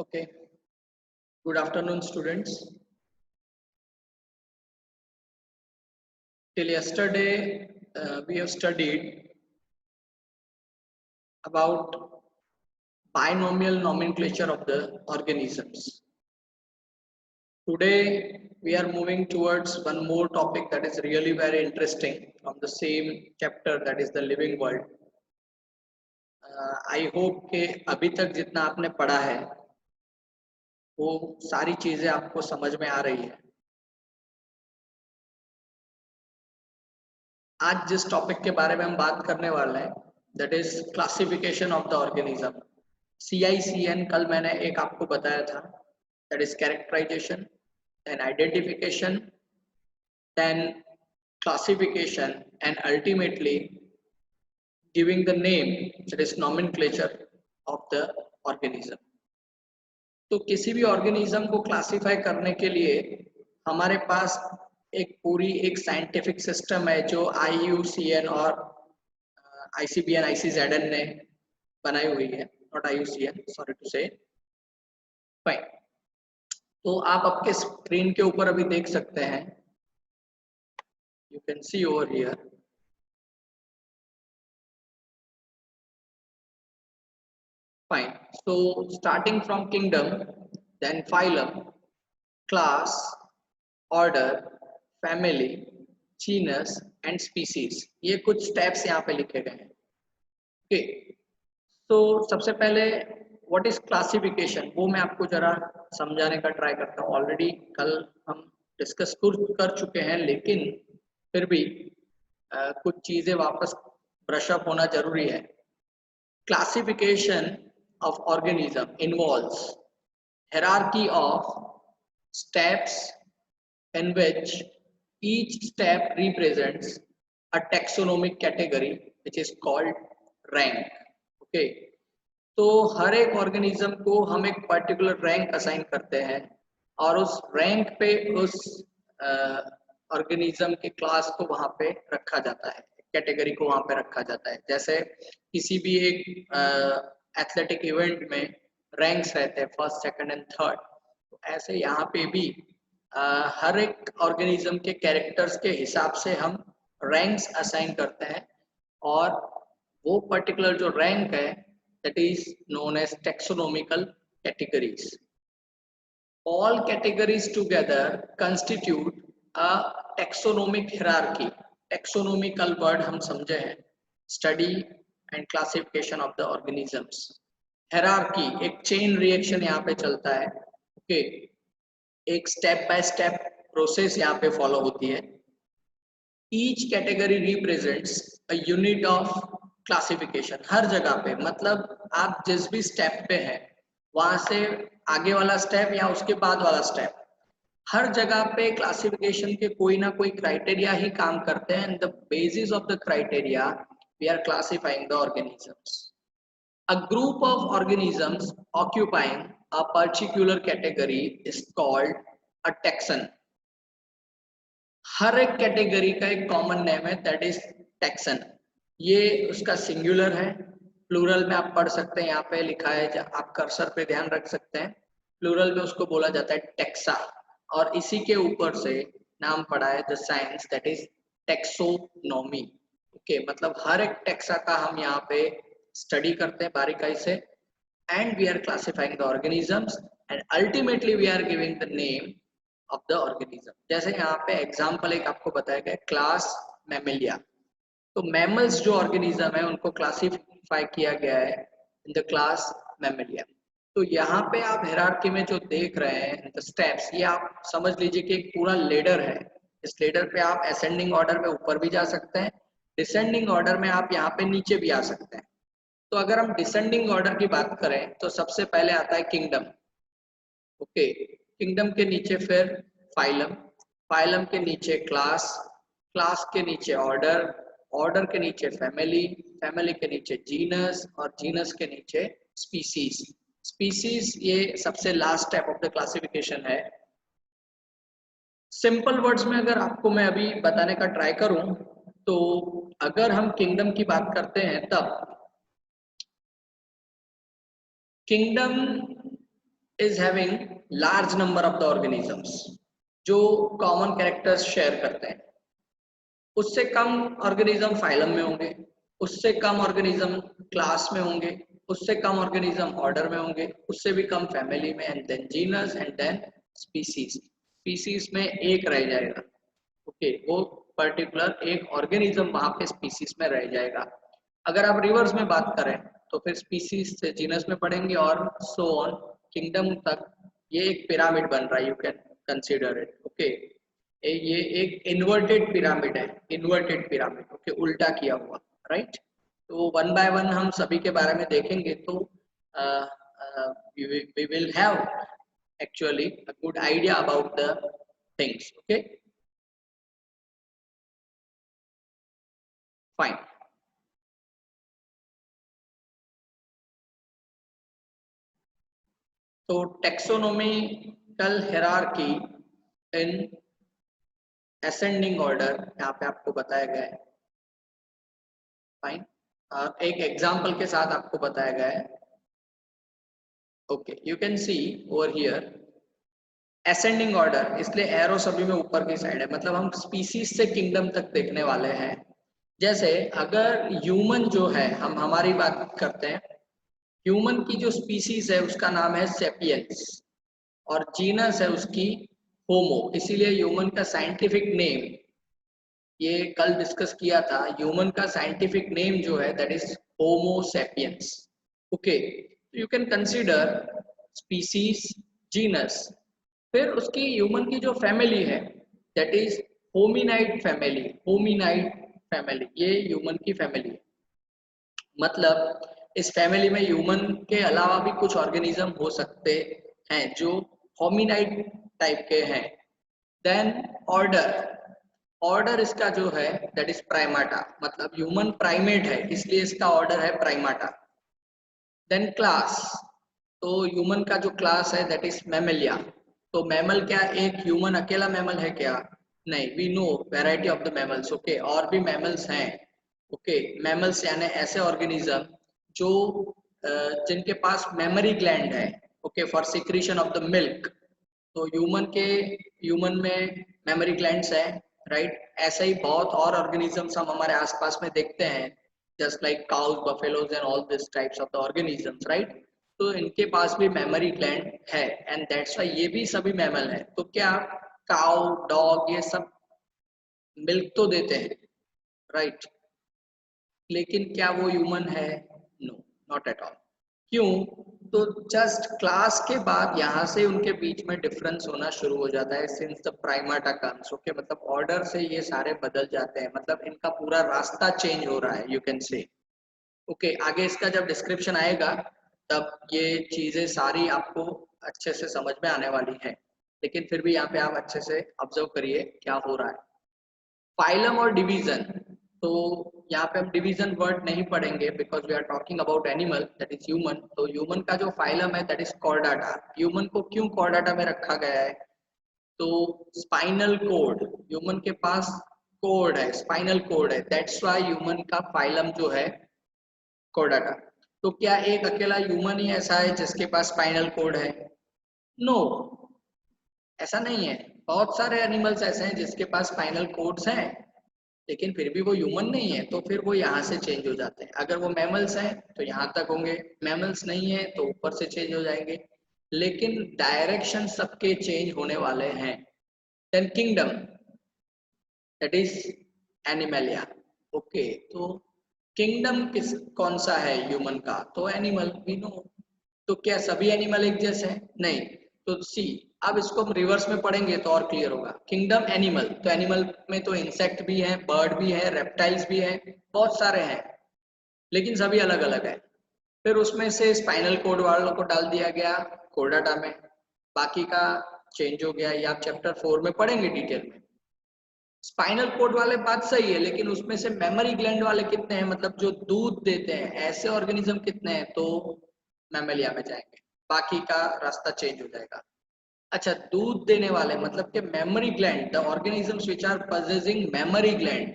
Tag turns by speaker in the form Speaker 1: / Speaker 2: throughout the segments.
Speaker 1: Okay. Good afternoon, students. Till yesterday, we have studied about binomial nomenclature of the organisms. Today, we are moving towards one more topic that is really very interesting from the same chapter, that is the living world. I hope कि अभी तक जितना आपने पढ़ा है वो सारी चीजें आपको समझ में आ रही है। आज जिस टॉपिक के बारे में हम बात करने वाले हैं that is classification of the organism. CICN कल मैंने एक आपको बताया था, that is characterization, then identification, then classification and ultimately giving the name, that is nomenclature of the organism. तो किसी भी ऑर्गेनिज्म को क्लासिफाई करने के लिए हमारे पास एक साइंटिफिक सिस्टम है जो IUCN और ICBN ICZN ने बनाई हुई है, नॉट IUCN, सॉरी टू से। फाइन, तो आप आपके स्क्रीन के ऊपर अभी देख सकते हैं, you can see over here. Fine, so starting from kingdom, then phylum, class, order, family, genus and species, ये कुछ स्टेप्स यहाँ पे लिखे गए हैं। ओके, तो सबसे पहले व्हाट इज क्लासिफिकेशन, वो मैं आपको जरा समझाने का ट्राई करता हूँ। ऑलरेडी कल हम डिस्कस कर चुके हैं, लेकिन फिर भी कुछ चीजें वापस ब्रश अप होना जरूरी है। Classification of organism involves hierarchy of steps in which each step represents a taxonomic category which is called rank. Okay, तो हर एक ऑर्गेनिज्म को हम एक पर्टिकुलर रैंक असाइन करते हैं और उस रैंक पे उस ऑर्गेनिज्म के क्लास को वहां पे रखा जाता है, कैटेगरी को वहां पे रखा जाता है। जैसे किसी भी एक एथलेटिक इवेंट में रैंक्स रहते हैं, फर्स्ट, सेकंड एंड थर्ड, तो ऐसे यहाँ पे भी हर एक ऑर्गेनिज्म के कैरेक्टर्स के हिसाब से हम रैंक्स असाइन करते हैं और वो पर्टिकुलर जो रैंक है that is known as taxonomical categories. All categories together constitute a taxonomic hierarchy. Taxonomical word हम समझे हैं, study and classification of the organisms. Hierarchy एक chain reaction यहाँ पे चलता है। Okay, एक step by step process यहाँ पे follow होती है। Each category represents a unit of classification. हर जगह पे, मतलब आप जिस भी step पे हैं वहां से आगे वाला स्टेप या उसके बाद वाला स्टेप, हर जगह पे क्लासिफिकेशन के कोई ना कोई क्राइटेरिया ही काम करते हैं। The basis of the criteria we are classifying the organisms. A group of organisms occupying a particular category is called a taxon. हर एक कैटेगरी का एक कॉमन नेम है, दैट इज टैक्सन। ये उसका सिंगुलर है, प्लूरल में आप पढ़ सकते हैं, यहाँ पे लिखा है, आप कर्सर पे ध्यान रख सकते हैं, प्लूरल में उसको बोला जाता है टेक्सा, और इसी के ऊपर से नाम पड़ा है the science that is taxonomy. Okay, मतलब हर एक टेक्सा का हम यहाँ पे स्टडी करते हैं बारीकाई से, and we are classifying the organisms and ultimately we are giving the name of the organism. जैसे यहाँ पे एग्जाम्पल एक आपको बताया गया, क्लास मैमेलिया। तो मैमल्स जो ऑर्गेनिज्म है उनको क्लासिफाई किया गया है इन द क्लास मैमेलिया। तो यहाँ पे आप हायरार्की में जो देख रहे हैं द स्टेप्स, ये आप समझ लीजिए कि एक पूरा लेडर है। इस लेडर पे आप असेंडिंग ऑर्डर में ऊपर भी जा सकते हैं, डिसेंडिंग ऑर्डर में आप यहाँ पे नीचे भी आ सकते हैं। तो अगर हम डिसेंडिंग ऑर्डर की बात करें तो सबसे पहले आता है किंगडम। ओके, किंगडम के नीचे फिर फाइलम, फाइलम के नीचे क्लास, क्लास के नीचे ऑर्डर, ऑर्डर के नीचे फैमिली, फैमिली के नीचे जीनस, और जीनस के नीचे स्पीसीज। स्पीसीज ये सबसे last step of the classification है। सिंपल वर्ड्स में अगर आपको मैं अभी बताने का ट्राई करूं तो अगर हम किंगडम की बात करते हैं तब kingdom is having large number of the organisms जो common characters share करते हैं, उससे कम ऑर्गेनिज्म फाइलम में होंगे, उससे कम ऑर्गेनिज्म क्लास में होंगे, उससे कम ऑर्गेनिज्म ऑर्डर में होंगे, उससे भी कम फैमिली में, and then genus and then species. Species में एक रह जाएगा, ओके, वो पर्टिकुलर एक ऑर्गेनिज्म वहां पे स्पीसीज में रह जाएगा। अगर आप रिवर्स में बात करें तो फिर स्पीसीज से जीनस में पढ़ेंगे और सो ऑन किंगडम तक। ये एक पिरामिड बन रहा है, you can consider it, okay. ये एक इन्वर्टेड पिरामिड है, इन्वर्टेड पिरामिड, ओके, उल्टा किया हुआ, राइट। तो वन बाय वन हम सभी के बारे में देखेंगे तो we will have actually a good idea about the things, okay, fine। तो taxonomical hierarchy in ascending order यहाँ पे आपको बताया गया है, फाइन। एक एग्जांपल के साथ आपको बताया गया है, okay. You can see over here ascending order, इसलिए एरो सभी में ऊपर की साइड है, मतलब हम स्पीसीज से किंगडम तक देखने वाले हैं। जैसे अगर ह्यूमन जो है, हम हमारी बात करते हैं, ह्यूमन की जो स्पीसीज है उसका नाम है सेपियंस और जीनस है उसकी होमो, इसीलिए ह्यूमन का साइंटिफिक नेम, ये कल डिस्कस किया था, ह्यूमन का साइंटिफिक नेम जो है that is homo sapiens, okay. You can consider species, genus, फिर उसकी ह्यूमन की जो फैमिली है दैट इज होमिनाइड फैमिली, होमिनाइड फैमिली, ये ह्यूमन की फैमिली है। मतलब इस फैमिली में ह्यूमन के अलावा भी कुछ ऑर्गेनिज्म हो सकते हैं जो होमिनाइड टाइप के हैं। देन ऑर्डर, ऑर्डर इसका जो है दैट इज प्राइमाटा, मतलब ह्यूमन प्राइमेट है इसलिए इसका ऑर्डर है प्राइमाटा। देन क्लास, तो ह्यूमन का जो क्लास है दैट इज मैमलिया। तो मैमल क्या एक ह्यूमन अकेला मैमल है क्या? नहीं, we know variety of the mammals, okay, और भी मैमल्स हैं, ओके। मैमल्स यानी ऐसे ऑर्गेनिज्म जो जिनके पास मेमोरी ग्लैंड है, okay, for secretion of the milk. तो ह्यूमन में मेमोरी ग्लैंड्स है, राइट। ऐसे ही बहुत और ऑर्गेनिजम्स हम हमारे आसपास में देखते हैं, just like cows, buffaloes and all this types of the organisms, right. तो इनके पास भी मेमोरी ग्लैंड है एंड दैट्स व्हाई ये भी सभी मैमल है। तो क्या काउ, डॉग, ये सब मिल्क तो देते हैं, राइट, लेकिन क्या वो ह्यूमन है? No, not at all. क्यों? तो जस्ट क्लास के बाद यहाँ से उनके बीच में डिफरेंस होना शुरू हो जाता है, सिंस द प्राइमाटा कम्स, ओके, मतलब ऑर्डर से ये सारे बदल जाते हैं, मतलब इनका पूरा रास्ता चेंज हो रहा है, यू कैन से, ओके। आगे इसका जब डिस्क्रिप्शन आएगा तब ये चीजें सारी आपको अच्छे से समझ में आने वाली है, लेकिन फिर भी यहाँ पे आप अच्छे से ऑब्जर्व करिए क्या हो रहा है। फाइलम और डिवीजन, तो यहाँ पे हम डिवीजन वर्ड नहीं पढ़ेंगे because we are talking about animal that is human. तो ह्यूमन का जो फाइलम है दैट इज कॉर्डाटा। ह्यूमन को क्यों कॉर्डाटा में रखा गया है? तो स्पाइनल कोड, ह्यूमन के पास कोड है, स्पाइनल कोड है, दैट्स व्हाई ह्यूमन का फाइलम जो है कॉर्डाटा। तो क्या एक अकेला ह्यूमन ही ऐसा है जिसके पास स्पाइनल कोड है? नो, ऐसा नहीं है। बहुत सारे एनिमल्स ऐसे हैं जिसके पास स्पाइनल कोड्स हैं लेकिन फिर भी वो ह्यूमन नहीं है, तो फिर वो यहाँ से चेंज हो जाते हैं। अगर वो मैमल्स हैं तो यहाँ तक होंगे, मैमल्स नहीं है तो ऊपर से चेंज हो जाएंगे, लेकिन डायरेक्शन सबके चेंज होने वाले हैं। Then kingdom that is animalia, okay. तो किंगडम किस कौन सा है ह्यूमन का? तो एनिमल, वी नो। तो क्या सभी एनिमल एक जैसे हैं? नहीं। तो सी, अब इसको हम रिवर्स में पढ़ेंगे तो और क्लियर होगा। किंगडम एनिमल, तो एनिमल में तो इंसेक्ट भी है, बर्ड भी है, रेप्टाइल्स भी है, बहुत सारे हैं, लेकिन सभी अलग अलग है। फिर उसमें से स्पाइनल कोड वालों को डाल दिया गया कोर्डाटा में, बाकी का चेंज हो गया। ये आप चैप्टर 4 में पढ़ेंगे डिटेल में। स्पाइनल कोड वाले बात सही है, लेकिन उसमें से मेमोरी ग्लैंड वाले कितने हैं, मतलब जो दूध देते हैं, ऐसे ऑर्गेनिज्म कितने हैं? तो मैमेलिया में जाएंगे, बाकी का रास्ता चेंज हो जाएगा। अच्छा, दूध देने वाले मतलब कि memory gland, the organisms which are possessing memory gland,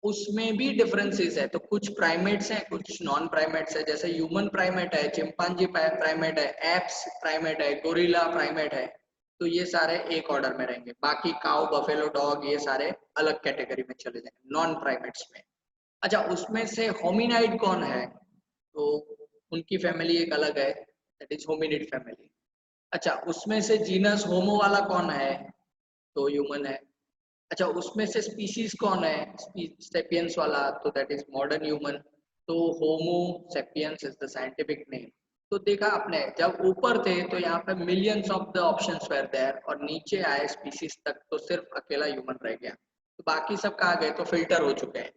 Speaker 1: उसमें भी डिफरेंसेस है। तो कुछ प्राइमेट्स हैं, कुछ नॉन प्राइमेट्स है। जैसे ह्यूमन प्राइमेट है, चिंपांजी प्राइमेट है, एप्स प्राइमेट है, गोरिल्ला प्राइमेट है। तो ये सारे एक ऑर्डर में रहेंगे। बाकी काउ, बफेलो, डॉग ये सारे अलग कैटेगरी में चले जाएंगे नॉन प्राइमेट्स में। अच्छा, उसमें से होमिनाइड कौन है? तो उनकी फैमिली एक अलग है, दैट इज होमिनिड फैमिली। अच्छा, उसमें से जीनस होमो वाला कौन है? तो ह्यूमन है। अच्छा, उसमें से स्पीशीज कौन है? सेपियंस वाला, तो दैट इज मॉडर्न ह्यूमन। तो homo sapiens is the scientific name. तो देखा आपने, जब ऊपर थे तो यहाँ पे millions of the options were there, और नीचे आए स्पीशीज तक तो सिर्फ अकेला ह्यूमन रह गया। तो बाकी सब कहाँ गए? तो फिल्टर हो चुके हैं।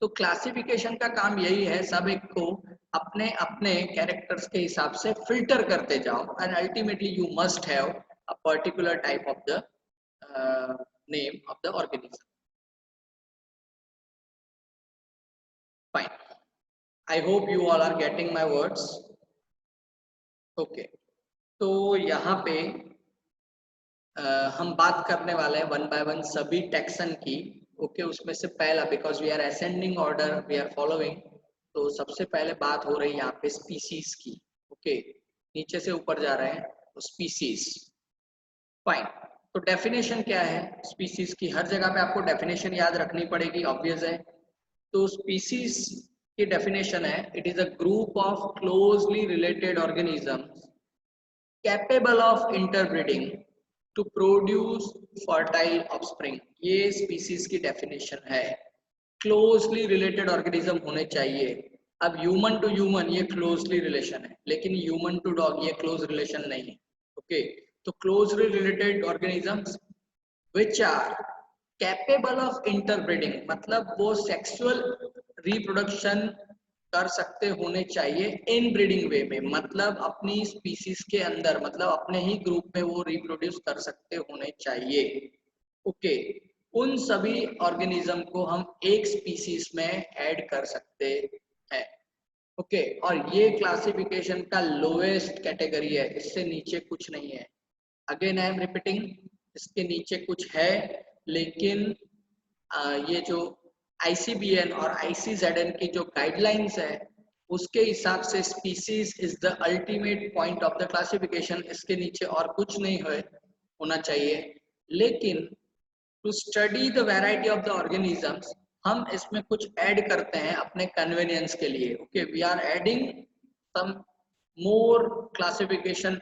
Speaker 1: तो क्लासिफिकेशन का काम यही है, सब एक को अपने अपने कैरेक्टर्स के हिसाब से फिल्टर करते जाओ, and ultimately you must have a particular type of the name of the organism. Fine. I hope you all are getting my words. Okay. तो यहाँ पे हम बात करने वाले हैं वन बाय वन सभी टैक्सन की। ओके, उसमें से पहला, because we are ascending order we are following, तो सबसे पहले बात हो रही है यहाँ पे स्पीसीज की। ओके, नीचे से ऊपर जा रहे हैं तो स्पीसीज। फाइन। तो डेफिनेशन क्या है स्पीसीज की? हर जगह पे आपको डेफिनेशन याद रखनी पड़ेगी, ऑब्वियस है। तो स्पीसीज की डेफिनेशन है, it is a group of closely related organisms capable of interbreeding to produce fertile offspring. ये स्पीसीज की डेफिनेशन है। क्लोजली रिलेटेड ऑर्गेनिज्म होने चाहिए। अब ह्यूमन टू ह्यूमन ये क्लोजली रिलेशन है, लेकिन ह्यूमन टू डॉग ये क्लोज रिलेशन नहीं है। ओके, तो closely related organisms which are capable of interbreeding, मतलब वो सेक्सुअल रिप्रोडक्शन कर सकते होने चाहिए इन ब्रीडिंग वे में, मतलब अपनी स्पीसीज के अंदर, मतलब अपने ही ग्रुप में वो रिप्रोड्यूस कर सकते होने चाहिए। ओके, उन सभी ऑर्गेनिज्म को हम एक स्पीसीज में ऐड कर सकते हैं। ओके, और ये क्लासिफिकेशन का लोएस्ट कैटेगरी है, इससे नीचे कुछ नहीं है। अगेन आई एम रिपीटिंग, इसके नीचे कुछ है, लेकिन ये जो ICBN और ICZN की जो गाइडलाइंस है उसके हिसाब से species is the ultimate point of the classification. इसके नीचे और कुछ नहीं है होना चाहिए। लेकिन to study the variety of the organisms हम इसमें कुछ ऐड करते हैं अपने कन्वीनियंस के लिए। Okay, we are adding some more classification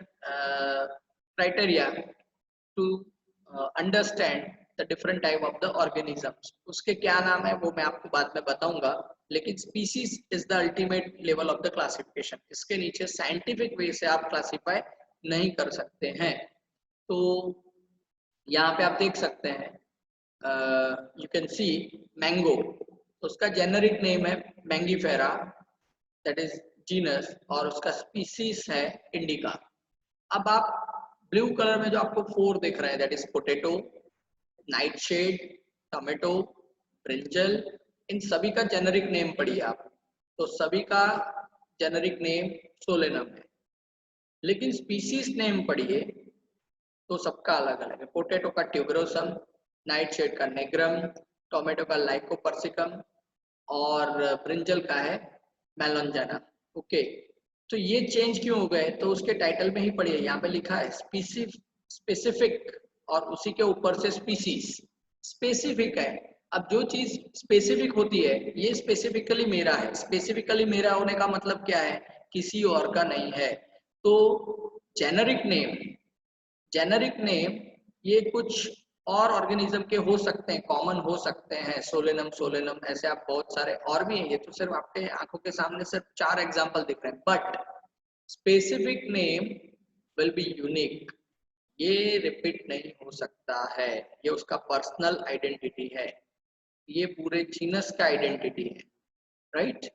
Speaker 1: criteria to understand the different type of the organisms. उसके क्या नाम है वो मैं आपको बाद में बताऊंगा, लेकिन species is the ultimate level of the classification. इसके नीचे साइंटिफिक वे से आप क्लासिफाई नहीं कर सकते हैं। तो यहाँ पे आप देख सकते हैं, यू कैन सी मैंगो, उसका जेनरिक नेम है मैंगीफेरा, दैट इज जीनस, और उसका स्पीसीज है इंडिका। अब आप ब्लू कलर में जो आपको 4 दिख रहा है, that is potato, nightshade, tomato, brinjal, इन सभी का जेनरिक नेम पढ़िए आप। तो सभी का जेनरिक नेम सोलेनम है, लेकिन स्पीसीज नेम पढ़िए तो सबका अलग अलग है। पोटैटो का ट्यूबरोसम, नाइटशेड का नेग्रम, टोमेटो का लाइकोपर्सिकम, और ब्रिंजल का है मेलोंजाना। ओके, तो ये चेंज क्यों हो गए? तो उसके टाइटल में ही पढ़िए, यहाँ पे लिखा है स्पेसिफिक, और उसी के ऊपर से स्पीसीज। स्पेसिफिक है। अब जो चीज स्पेसिफिक होती है, ये स्पेसिफिकली मेरा है। स्पेसिफिकली मेरा होने का मतलब क्या है? किसी और का नहीं है। तो जेनरिक नेम, जेनरिक नेम ये कुछ और ऑर्गेनिज्म के हो सकते हैं, कॉमन हो सकते हैं, सोलेनम सोलेनम, ऐसे आप बहुत सारे और भी हैं। ये तो सिर्फ आपके आंखों के सामने सिर्फ 4 एग्जांपल दिख रहे हैं, but specific name will be unique. ये रिपीट नहीं हो सकता है, ये उसका पर्सनल आइडेंटिटी है, ये पूरे जीनस का आइडेंटिटी है, राइट?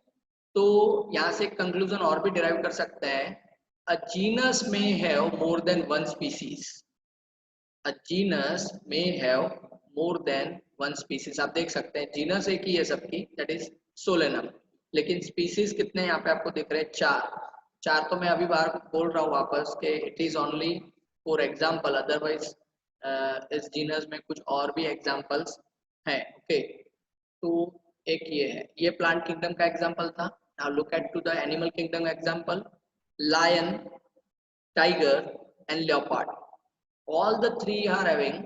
Speaker 1: तो यहाँ से कंक्लूजन और भी डिराइव कर सकते हैं, अ genus may have more than one species, a genus may have more than one species। आप देख सकते हैं जीनस एक ही है सबकी, दैट इज सोलेनम, लेकिन स्पीसीज कितने यहाँ पे आपको दिख रहे हैं? 4 तो मैं अभी बार बोल रहा हूँ वापस के it is only for example, otherwise इस जीनस में कुछ और भी एग्जाम्पल्स हैं। ओके, तो एक ये है, ये प्लांट किंगडम का एग्जांपल था। Now look at to the animal kingdom example, lion, tiger and leopard, all the three are having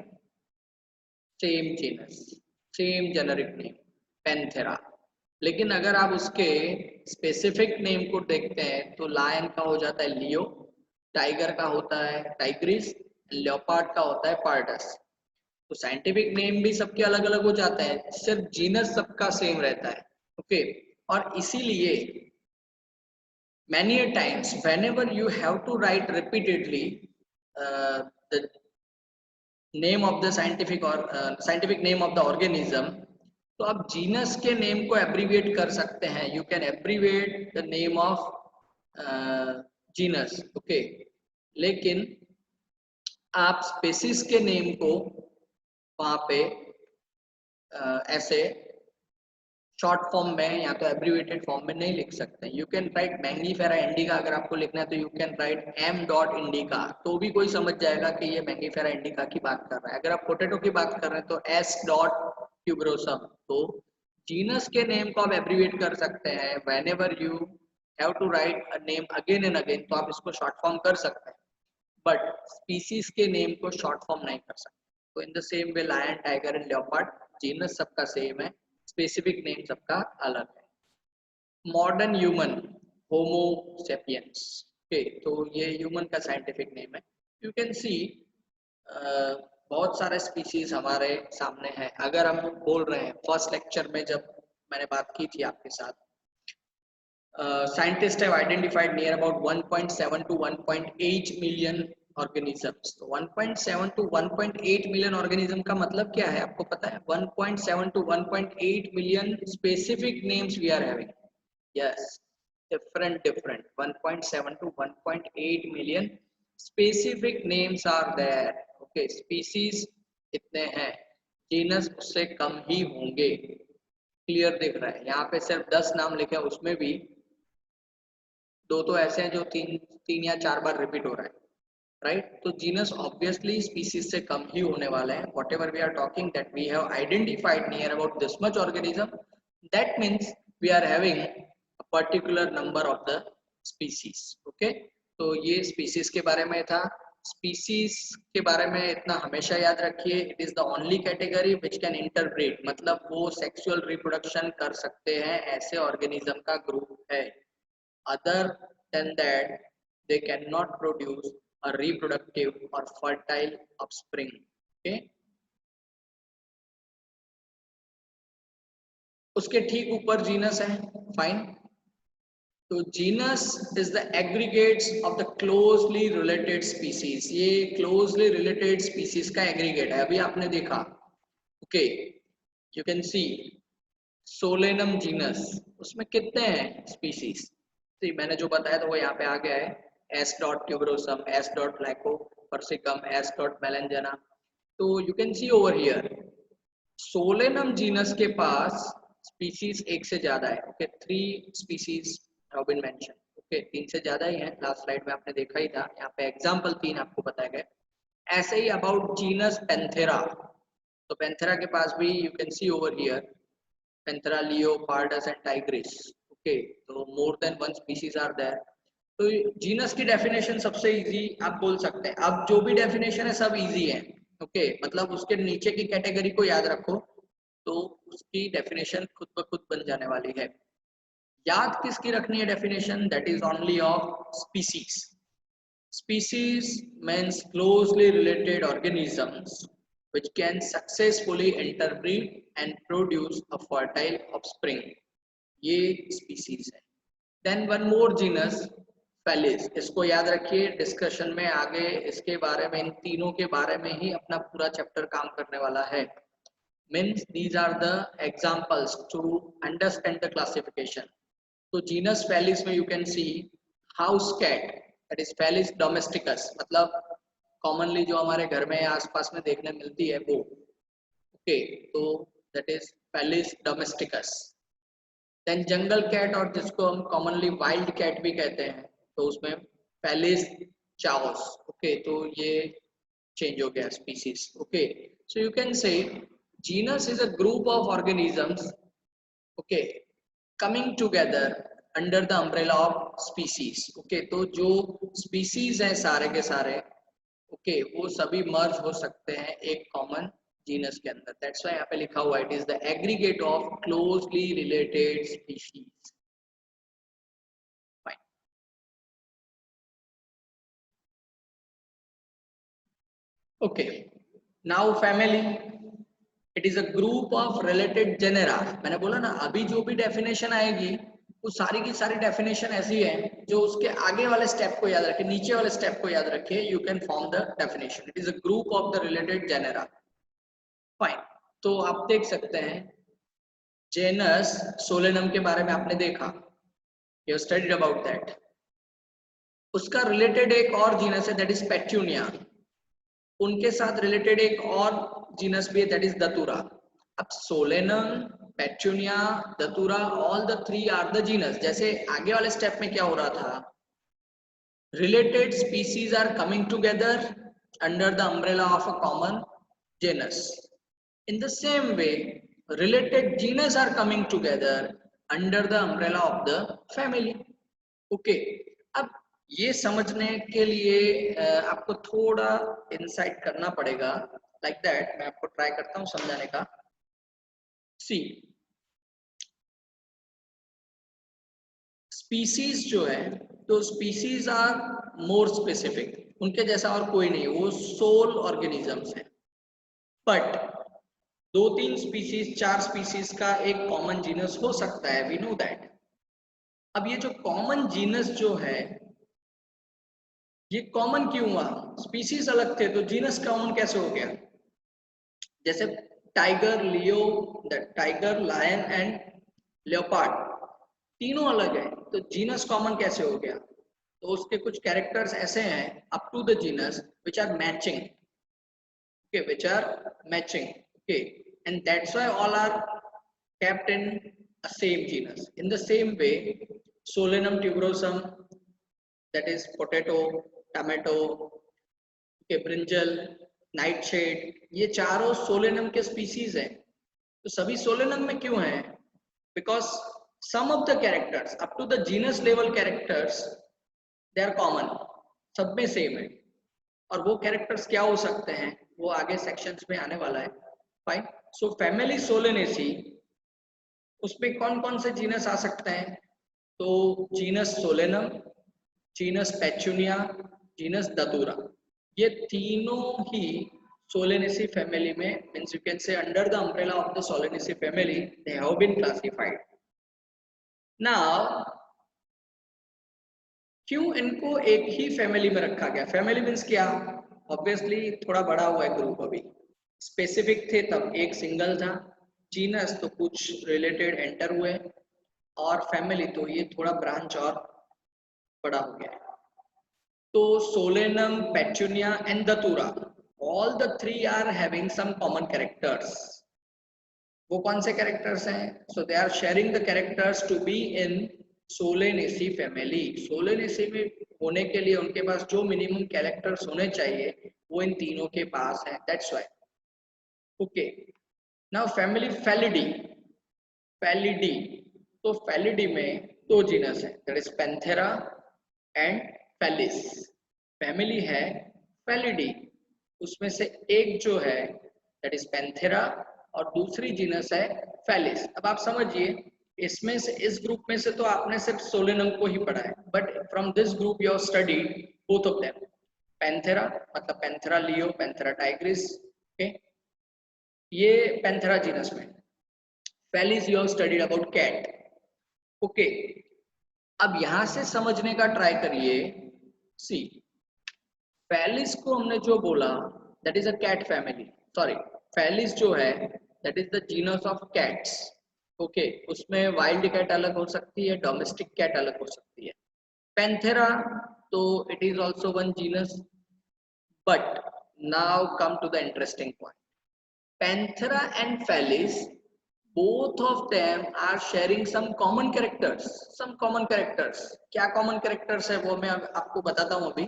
Speaker 1: same genus, same generic name, Panthera। लेकिन अगर आप उसके स्पेसिफिक नेम को देखते हैं तो लायन का हो जाता है लियो, टाइगर का होता है टाइग्रिस, लेपर्ड का होता है पार्डस। तो साइंटिफिक नेम भी सबके अलग अलग हो जाते हैं, सिर्फ जीनस सबका सेम रहता है। ओके, और इसीलिए many a times whenever you have to write repeatedly the name of the scientific or scientific name of the organism, तो आप जीनस के नेम को एब्रीविएट कर सकते हैं। You can abbreviate the name of genus, okay. लेकिन आप spaces के नेम को वहां पे ऐसे शॉर्ट फॉर्म में या तो एब्रीविएटेड फॉर्म में नहीं लिख सकते। You can write Mangifera indica, अगर आपको लिखना है तो you can write M dot indica, तो भी कोई समझ जाएगा कि ये मैंगीफेरा इंडिका की बात कर रहा है। अगर आप पोटैटो की बात कर रहे हैं तो एस डॉट ट्यूबरोसम। तो जीनस के नेम को आप एब्रीविएट कर सकते हैं। Whenever you have to write a name again and again, तो आप इसको शॉर्ट फॉर्म कर सकते हैं, बट स्पीसीज के नेम को शॉर्ट फॉर्म नहीं कर सकते। तो in the same way lion, tiger and leopard, genus सबका सेम है, स्पेसिफिक नेम सबका अलग है। Modern human, Homo sapiens, okay, तो ये ह्यूमन का साइंटिफिक नेम है। यू कैन सी बहुत सारे स्पीशीज हमारे सामने हैं। अगर हम बोल रहे हैं फर्स्ट लेक्चर में जब मैंने बात की थी आपके साथ, scientists have identified near about 1.7 to 1.8 million organisms। तो 1.7 to 1.8 million organism का मतलब क्या है आपको पता है? 1.7 to 1.8 million specific names we are having। yes, different 1.7 to 1.8 million specific names are there। okay, species कितने हैं, जीनस उससे कम ही होंगे। क्लियर दिख रहा है? यहाँ पे सिर्फ 10 नाम लिखे, उसमें भी दो तो ऐसे हैं जो तीन या चार बार रिपीट हो रहा है, राइट? तो जीनस ऑब्वियसली स्पीसीज से कम ही होने वाले हैं। Whatever we are talking that we have identified near about this much organism, that means we are having a particular number of the species. Okay, तो ये स्पीसीज के बारे में था। स्पीसीज के बारे में इतना हमेशा याद रखिए, it is the only category which can interbreed, मतलब वो सेक्सुअल रिप्रोडक्शन कर सकते हैं, ऐसे ऑर्गेनिज्म का ग्रुप है। Other than that, they cannot produce a reproductive or fertile offspring। Okay? उसके ठीक ऊपर जीनस है, फाइन। तो genus is the aggregates of the closely related species. ये क्लोजली रिलेटेड स्पीसीज का एग्रीगेट है। अभी आपने देखा, okay, you can C Solanum genus, उसमें कितने हैं स्पीसीज? मैंने जो बताया था वो यहाँ पे आ गया है, S dot tuberosum, S dot lycopersicum, S dot melongena. तो you can see over here solanum genus के पास स्पीसीज एक से ज्यादा है। Okay, 3 species have been mention. Okay, 3 से ज्यादा ही है, लास्ट स्लाइड में आपने देखा ही था। यहाँ पे एग्जांपल 3 आपको बताया गया। ऐसे ही अबाउट जीनस पेंथेरा, तो पेंथेरा के पास भी you can see over here panthera, leo, pardus and tigris. Okay, तो more than 1 species are there. तो जीनस की डेफिनेशन सबसे इजी आप बोल सकते हैं। अब जो भी डेफिनेशन है सब इजी है। ओके, मतलब उसके नीचे की कैटेगरी को याद रखो तो उसकी डेफिनेशन खुद ब खुद बन जाने वाली है। याद किसकी रखनी है definition? That is only of species. Species means closely related organisms which can successfully interbreed and produce a fertile offspring। ये स्पीसीज है। Then one more genus, Felis. इसको याद रखिए, डिस्कशन में आगे इसके बारे में, इन तीनों के बारे में ही अपना पूरा चैप्टर काम करने वाला है। Means these are the examples to understand the classification. तो जीनस फेलिस में you can see house cat, that is Felis domesticus, मतलब कॉमनली जो हमारे घर में आसपास में देखने मिलती है वो। ओके, तो that is Felis domesticus. Then jungle cat, और जिसको हम कॉमनली वाइल्ड कैट भी कहते हैं, तो उसमें फेलिस चाओस। ओके, तो ये चेंज हो गया species. Okay, so you can से genus is a group of organisms okay, coming together under the umbrella of species. Okay, तो जो स्पीसीज हैं सारे के सारे, ओके, वो सभी मर्ज हो सकते हैं एक कॉमन जीनस के अंदर। दैट्स व्हाई यहाँ पे लिखा हुआ it is the aggregate of closely related species. Okay, now family, it is a group of related genera. मैंने बोला ना, अभी जो भी डेफिनेशन आएगी वो सारी की सारी डेफिनेशन ऐसी है जो उसके आगे वाले स्टेप को याद रखे, नीचे वाले स्टेप को याद रखे, you can form the definition. It is a group of the related genera. Fine, तो आप देख सकते हैं जेनस सोलेनम के बारे में आपने देखा, यू स्टडीड अबाउट दैट। उसका रिलेटेड एक और जीनस है दैट इज पेट्यूनिया, उनके साथ रिलेटेड एक और जीनस भी है दैट इज दतुरा। अब solanum, petunia, datura, all the three are the genus. जैसे आगे वाले स्टेप में क्या हो रहा था, related species are coming together under the umbrella of a common genus. In the same way, related genus are coming together under the umbrella of the family. Okay, अब ये समझने के लिए आपको थोड़ा इंसाइट करना पड़ेगा, लाइक दैट मैं आपको ट्राई करता हूँ समझाने का। सी, स्पीसीज जो है, तो स्पीसीज आर मोर स्पेसिफिक, उनके जैसा और कोई नहीं, वो सोल ऑर्गेनिजम्स हैं। बट दो तीन स्पीसीज, चार स्पीसीज का एक कॉमन जीनस हो सकता है, वी नो दैट। अब ये जो कॉमन जीनस जो है, ये कॉमन क्यों हुआ? स्पीसीज अलग थे तो जीनस कॉमन कैसे हो गया? जैसे tiger, Leo, tiger, lion and leopard तीनों अलग है, तो जीनस कॉमन कैसे हो गया? तो उसके कुछ कैरेक्टर्स ऐसे हैं up to the genus which are matching, okay, which are matching, okay, and that's why all are kept in a same genus. In the same way, Solanum tuberosum, that is potato, tomato, okay, brinjal, nightshade, ये चारों Solanum के species हैं। तो सभी Solanum में क्यों हैं? Because some of the characters up to the genus level characters they are common, सब में सेम है। और वो कैरेक्टर्स क्या हो सकते हैं वो आगे सेक्शंस में आने वाला है। फाइन, सो फैमिली सोलेनेसी, उसमें कौन कौन से जीनस आ सकते हैं? तो genus solanum, genus petunia, genus datura, ये तीनों ही सोलेनेसी फैमिली में, means you can say under the umbrella of the solanaceae family they have been classified. Now क्यों इनको एक ही फैमिली में रखा गया? फैमिली मीन्स क्या? ऑब्वियसली थोड़ा बड़ा हुआ है ग्रुप, अभी स्पेसिफिक थे तब एक सिंगल था, जीनस तो कुछ रिलेटेड एंटर हुए, और फैमिली तो ये थोड़ा ब्रांच और बड़ा हो गया है। तो solanum, petunia and datura, all the three are having some common characters. वो कौन से कैरेक्टर्स हैं? So they are sharing the characters to be in solanaceae family. Solanaceae में होने के लिए उनके पास जो मिनिमम कैरेक्टर्स होने चाहिए वो इन तीनों के पास है, that's why. Okay, now family Felidae. Felidae, तो फेलिडी में दो जीनस है, that is Panthera and Felis. Family है फेलिडी, उसमें से एक जो है दैट इज पैंथेरा और दूसरी जीनस है फेलिस। अब आप समझिए, इसमें से, इस ग्रुप में से तो आपने सिर्फ सोलेनम को ही पढ़ा है, but from this group you have studied both of them. Panthera मतलब panthera leo, panthera tigris, okay, ये पैंथेरा जीनस में। Felis you have studied about cat, okay. अब यहां से समझने का ट्राई करिए। सी, फेलिस को हमने जो बोला that is a cat family, sorry, Felis जो है that is the genus of cats, okay. उसमें वाइल्ड कैट अलग हो सकती है, डोमेस्टिक कैट अलग हो सकती है। पैंथेरा, तो it is also one genus, but now come to the interesting point. Panthera and Felis, both of them are sharing some common characters, some common characters। क्या common characters है वो मैं आपको बताता हूँ अभी।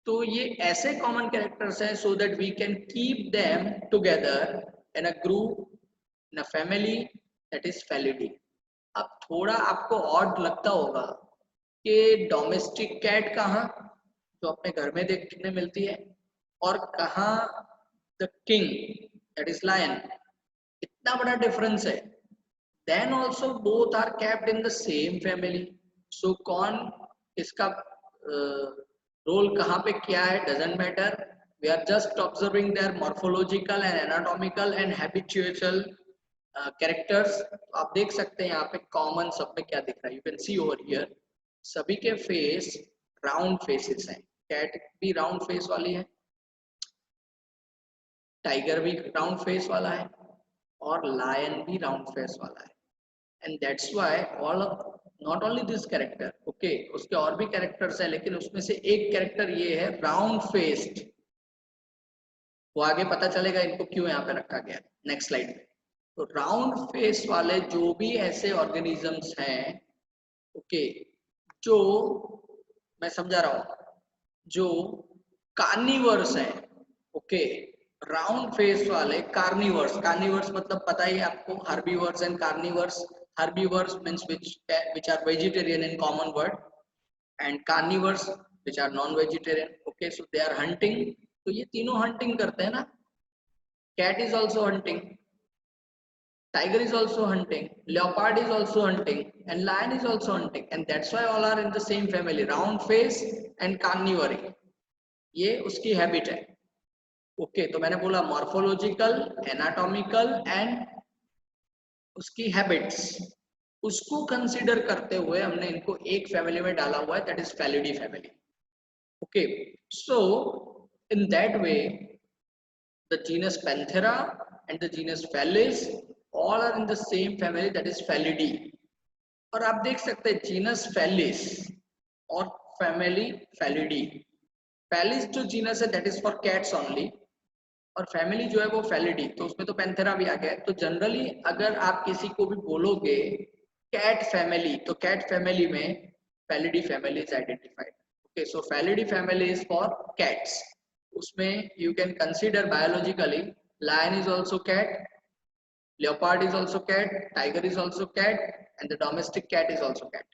Speaker 1: तो ये ऐसे कॉमन कैरेक्टर्स हैं so that we can keep them together in a group, in a family, that is Felidae. अब थोड़ा आपको ऑड लगता होगा कि डोमेस्टिक कैट कहाँ, जो अपने घर में देखने मिलती है, और कहाँ the king that is lion, इतना बड़ा डिफरेंस है। Then also both are kept in the same family. So कौन इसका रोल कहाँ पे क्या है doesn't matter, we are just observing their morphological and anatomical and habitual characters. तो आप देख सकते हैं यहाँ पे कॉमन सब में क्या दिख रहा है, you can see over here सभी के फेस राउंड फेसेस हैं। कैट भी राउंड फेस वाली है, टाइगर भी राउंड फेस वाला है, और लायन भी राउंड फेस वाला है। And that's why all not only this character, okay, उसके और भी कैरेक्टर्स है, लेकिन उसमें से एक कैरेक्टर ये है राउंड फेस्ड। वो आगे पता चलेगा इनको क्यों यहाँ पे रखा गया, नेक्स्ट स्लाइड में। तो राउंड फेस वाले जो भी ऐसे ऑर्गेनिजम्स हैं, ओके, जो मैं समझा रहा हूँ, जो कार्निवर्स हैं, ओके, राउंड फेस वाले कार्निवर्स, कार्निवर्स मतलब पता ही आपको, herbivores and carnivores. Herbivores means which are vegetarian in common word, and carnivores which are non vegetarian, okay, so they are hunting। तो ये तीनों हंटिंग करते हैं ना, cat is also hunting, tiger is also hunting, leopard is also hunting, and lion is also hunting, and that's why all are in the same family, round face and carnivore। ये उसकी habit है, okay. तो मैंने बोला morphological, anatomical and उसकी habits, उसको consider करते हुए हमने इनको एक फैमिली में डाला हुआ है, that is Felidae family, okay. So in that way the genus Panthera and the genus Felis all are in the same family, that is Felidae। और आप देख सकते हैं जीनस फेलिस और फैमिली फेलिडी। फेलिस जो जीनस है that is for cats only, और family जो है वो फेलिडी, तो उसमें तो पैंथेरा भी आ गया। तो जनरली अगर आप किसी को भी बोलोगे कैट फैमिली, तो कैट फैमिली में felidae family is identified, okay. So felidae family is for cats, उसमें you can consider biologically lion is also cat, leopard is also cat, tiger is also cat, and the domestic cat is also cat,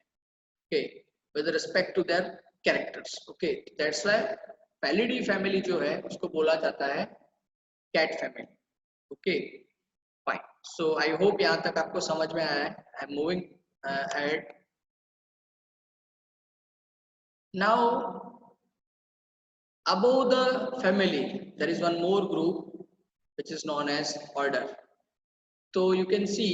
Speaker 1: okay, with respect to their characters, okay। That's why Felidae family जो है उसको बोला जाता है cat family, okay, fine। So I hope यहाँ तक आपको समझ में आया है। I'm moving ahead now। Above the family there is one more group which is known as order। तो यू कैन सी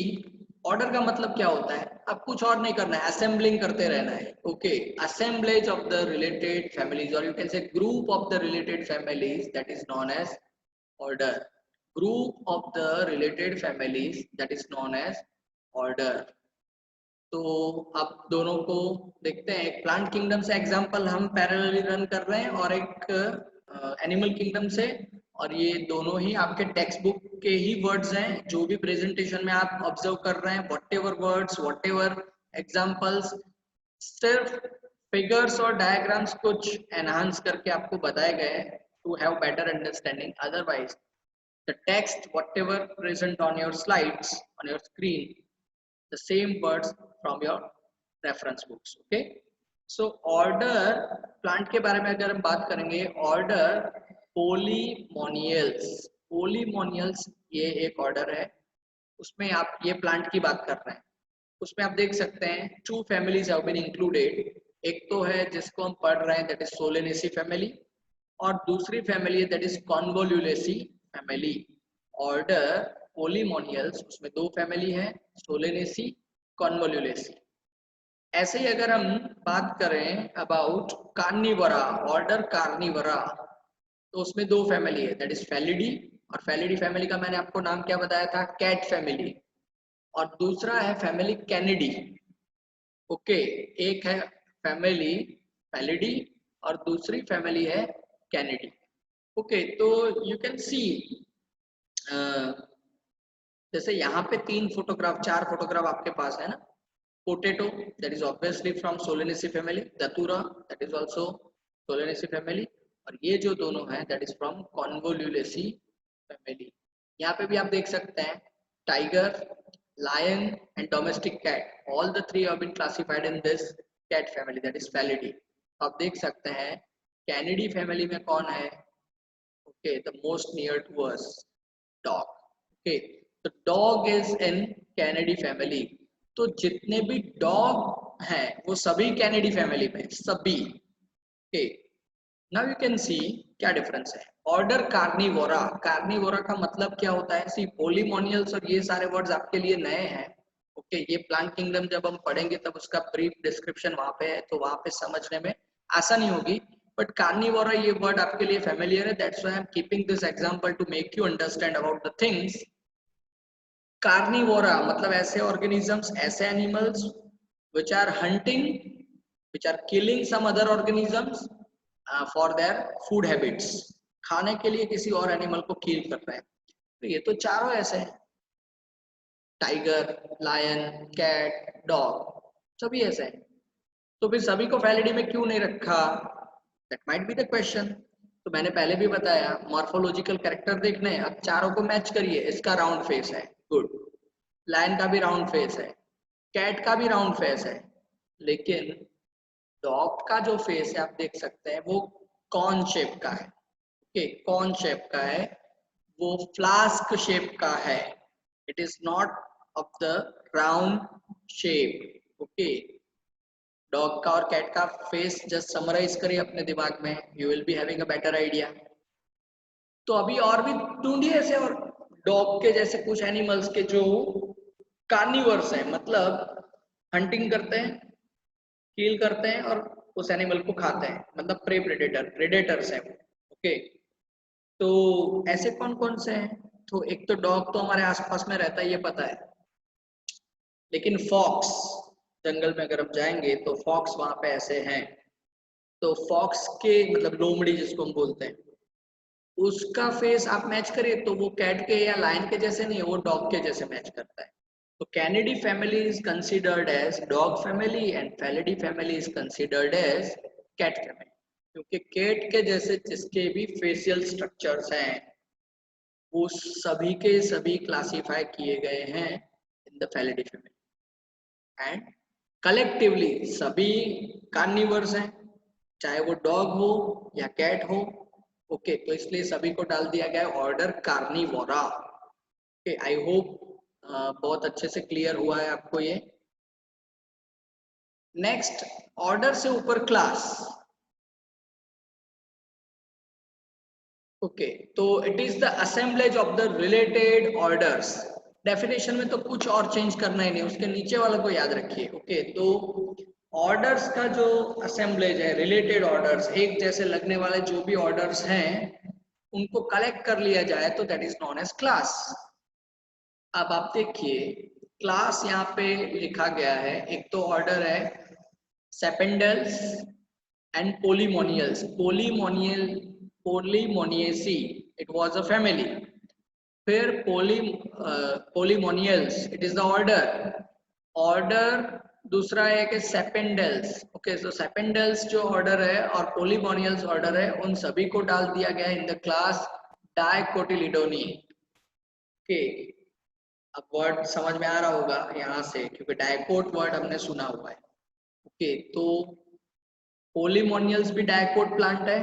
Speaker 1: ऑर्डर का मतलब क्या होता है, अब कुछ और नहीं करना है, असेंबलिंग करते रहना है, okay. Assemblage of the related families, और you can say group of the related families, that is known as order. Group of the related families that is known as order. तो अब दोनों को देखते हैं, एक प्लांट किंगडम से example हम पैरेलली रन कर रहे हैं, और एक एनिमल किंगडम से, और ये दोनों ही आपके टेक्स्ट बुक के ही वर्ड्स हैं। जो भी प्रेजेंटेशन में आप ऑब्जर्व कर रहे हैं, व्हाटएवर वर्ड्स, व्हाटएवर एग्जांपल्स, सिर्फ फिगर्स और डायग्राम्स कुछ एनहांस करके आपको बताए गए to have better understanding. Otherwise the text whatever present on your slides on your screen, the same words from your reference books, okay। so order, plant के बारे में अगर हम बात करेंगे, order पोलीमोनियल्स, पोलीमोनियल्स ये एक ऑर्डर है, उसमें आप ये प्लांट की बात कर रहे हैं, उसमें आप देख सकते हैं two families have been included. एक तो है जिसको हम पढ़ रहे हैं दैट इज सोलेनेसी फैमिली, और दूसरी फैमिली है that is convolvulaceae family. Order polemoniales, उसमें दो फैमिली है, सोलेनेसी, कॉन्वोल्यूलेसी। ऐसे ही अगर हम बात करें अबाउट कार्निवोरा, ऑर्डर कार्निवोरा, तो उसमें दो फैमिली है दैट इज फेलिडी, और फेलिडी फैमिली का मैंने आपको नाम क्या बताया था, कैट फैमिली। और दूसरा है फैमिली कैनिडी, ओके। एक है फैमिली फेलिडी और दूसरी फैमिली है कैनिडी, ओके। तो यू कैन सी जैसे यहाँ पे तीन फोटोग्राफ, चार फोटोग्राफ आपके पास है ना। Potato that is obviously from Solanaceae family, दतूरा that is also Solanaceae family, और ये जो दोनों हैं दैट इज फ्रॉम कॉन्वोल्यूलेसी फैमिली। यहाँ पे भी आप देख सकते हैं tiger, lion and domestic cat, all the three have been classified in this cat family, that is Felidae. आप देख सकते हैं कैनिडी फैमिली में कौन है? Okay, the most near to us, dog. Okay, the dog is in Canidae family. तो जितने भी डॉग हैं वो सभी कैनिडी फैमिली में, सभी. Okay, now you can see क्या डिफरेंस है. Order Carnivora. कार्निवोरा का मतलब क्या होता है? सी पोलीमोनियल्स और ये सारे वर्ड्स आपके लिए नए हैं. ओके, ये प्लांट किंगडम जब हम पढ़ेंगे तब उसका ब्रीफ डिस्क्रिप्शन वहां पे है, तो वहां पे समझने में आसानी होगी. बट कार्निवोरा ये वर्ड आपके लिए फेमिलियर है, that's why I am keeping this example to make you understand about the things. Carnivora मतलब ऐसे ऑर्गेनिजम्स, ऐसे animals which are hunting, which are killing some other organisms for their food habits. खाने के लिए किसी और animal को किल कर रहे हैं. तो ये तो चारों ऐसे हैं, टाइगर, लायन, कैट, डॉग, सभी ऐसे हैं. तो फिर सभी को फैलिडी में क्यों नहीं रखा? That might be the question. तो मैंने पहले भी बताया, मॉर्फोलॉजिकल कैरेक्टर देखने हैं. अब चारों को मैच करिए. इसका राउंड फेस है, गुड. लायन का भी राउंड फेस है, कैट का भी राउंड फेस है, लेकिन डॉग का जो फेस है आप देख सकते हैं वो कॉर्न शेप का है. ओके, कॉर्न शेप का है, वो फ्लास्क शेप का है. It is not of the round shape. Okay, dog का और कैट का फेस जस्ट समराइज करिए अपने दिमाग में, you will be having a better idea. तो अभी और भी ढूंढिए ऐसे, और डॉग के जैसे कुछ एनिमल्स के जो कार्निवर्स हैं, मतलब हंटिंग करते हैं, किल करते हैं और उस एनिमल को खाते हैं, मतलब प्रे प्रेडेटर, प्रेडेटर्स हैं. ओके, तो ऐसे कौन कौन से हैं? तो एक तो डॉग तो हमारे आसपास में रहता है, ये पता है. लेकिन फॉक्स, जंगल में अगर हम जाएंगे तो फॉक्स वहां पे ऐसे हैं. तो फॉक्स के मतलब लोमड़ी जिसको हम बोलते हैं, उसका फेस आप मैच करिए तो वो कैट के या लायन के जैसे नहीं है, वो डॉग के जैसे मैच करता है. तो canidae family is considered as dog family and felidae family is considered as cat family, क्योंकि कैट के जैसे जिसके भी फेशियल स्ट्रक्चर्स हैं वो सभी के सभी क्लासिफाई किए गए हैं in the felidae family. And collectively सभी कार्निवर्स हैं, चाहे वो डॉग हो या कैट हो. ओके, तो इसलिए सभी को डाल दिया गया है order Carnivora. Okay, I hope बहुत अच्छे से क्लियर हुआ है आपको ये. नेक्स्ट, ऑर्डर से ऊपर क्लास. ओके, तो it is the assemblage of the related orders. Definition में तो कुछ और चेंज करना ही नहीं, उसके नीचे वाला को याद रखिए. ओके, तो ऑर्डर्स का जो असेंबलेज है, रिलेटेड ऑर्डर्स, एक जैसे लगने वाले जो भी ऑर्डर्स हैं उनको कलेक्ट कर लिया जाए तो that is known as class. अब आप देखिए, क्लास यहाँ पे लिखा गया है. एक तो ऑर्डर है sapindales and polemoniales. Polemoniaceae, it was a family. फिर polemoniales, it is the order. Order दूसरा है कि सेपेंडल्स. ओके, सो सेपेंडल्स जो ऑर्डर है और पोलीमोनियल्स ऑर्डर है, उन सभी को डाल दिया गया इन द क्लास डायकोटिलिडोनी. ओके, अब वर्ड समझ में आ रहा होगा यहाँ से, क्योंकि डायकोट वर्ड हमने सुना हुआ है. ओके, तो पोलीमोनियल्स भी डायकोट प्लांट है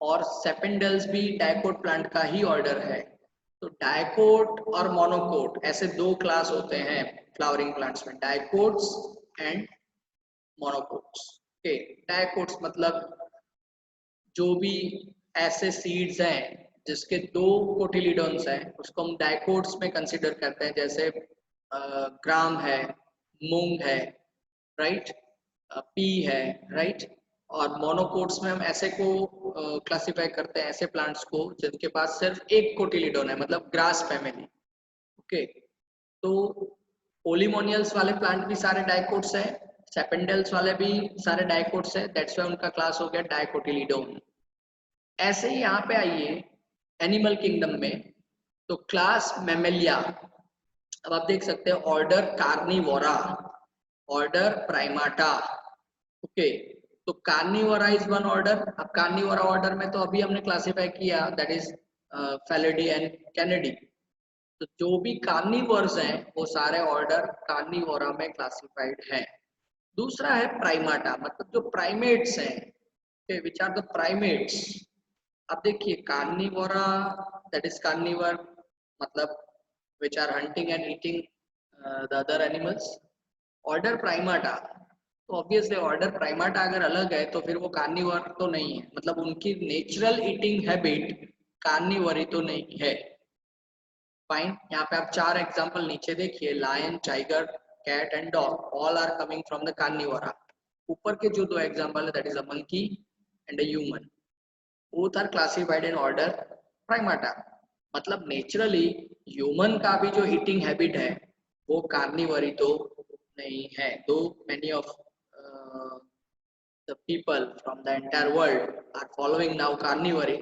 Speaker 1: और सेपेंडल्स भी डायकोट प्लांट का ही ऑर्डर है. तो डायकोट और मोनोकोट ऐसे दो क्लास होते हैं फ्लावरिंग प्लांट्स में, डायकोट्स एंड मोनोकोट्स. ओके, डायकोट्स मतलब जो भी ऐसे सीड्स हैं जिसके दो कोटिलिडोन्स हैं उसको हम डायकोट्स में कंसीडर करते हैं, जैसे ग्राम है, मूंग है, राइट, पी है, राइट. और मोनोकोट्स में हम ऐसे को क्लासिफाई करते हैं, ऐसे प्लांट्स को जिनके पास सिर्फ एक कोटिलिडोन है, मतलब ग्रास फैमिली. ओके, तो पोलीमोनियल्स वाले प्लांट भी सारे डाइकोट्स हैं, सेपेंडल्स वाले भी सारे डाइकोट्स हैं, दैट्स व्हाई उनका क्लास हो गया डाइकोटिलिडोन. ऐसे ही यहाँ पे आइए एनिमल किंगडम में, तो क्लास मैमेलिया. अब आप देख सकते हैं ऑर्डर कार्निवोरा, ऑर्डर प्राइमाटा. ओके, तो कार्निवोरा इज वन ऑर्डर. अब कार्निवोरा ऑर्डर में तो अभी हमने क्लासिफाई किया, दैट इज फैलिडी एंड कैनिडी. तो जो भी कार्निवर्स हैं वो सारे ऑर्डर कार्निवोरा में क्लासिफाइड हैं। दूसरा है प्राइमाटा, मतलब जो प्राइमेट्स हैं, विच आर द प्राइमेट्स। अब देखिए कार्निवोरा दैट इज कार्निवर, मतलब which are hunting and eating the other animals. Order primata, तो ऑब्वियसली ऑर्डर प्राइमाटा अगर अलग है तो फिर वो कार्निवर तो नहीं है, मतलब उनकी नेचुरल ईटिंग हैबिट कार्निवरी तो नहीं है। फाइन, यहाँ पे आप 4 एग्जांपल नीचे देखिए, lion, tiger, cat and dog, all are coming from the carnivora. ऊपर के जो 2 एग्जांपल है that is a monkey and a human, both are classified in order primata. मतलब नेचुरली ह्यूमन का भी जो ईटिंग हैबिट है वो कार्निवरी तो नहीं है, दो many of the people from the entire world are following now carnivory,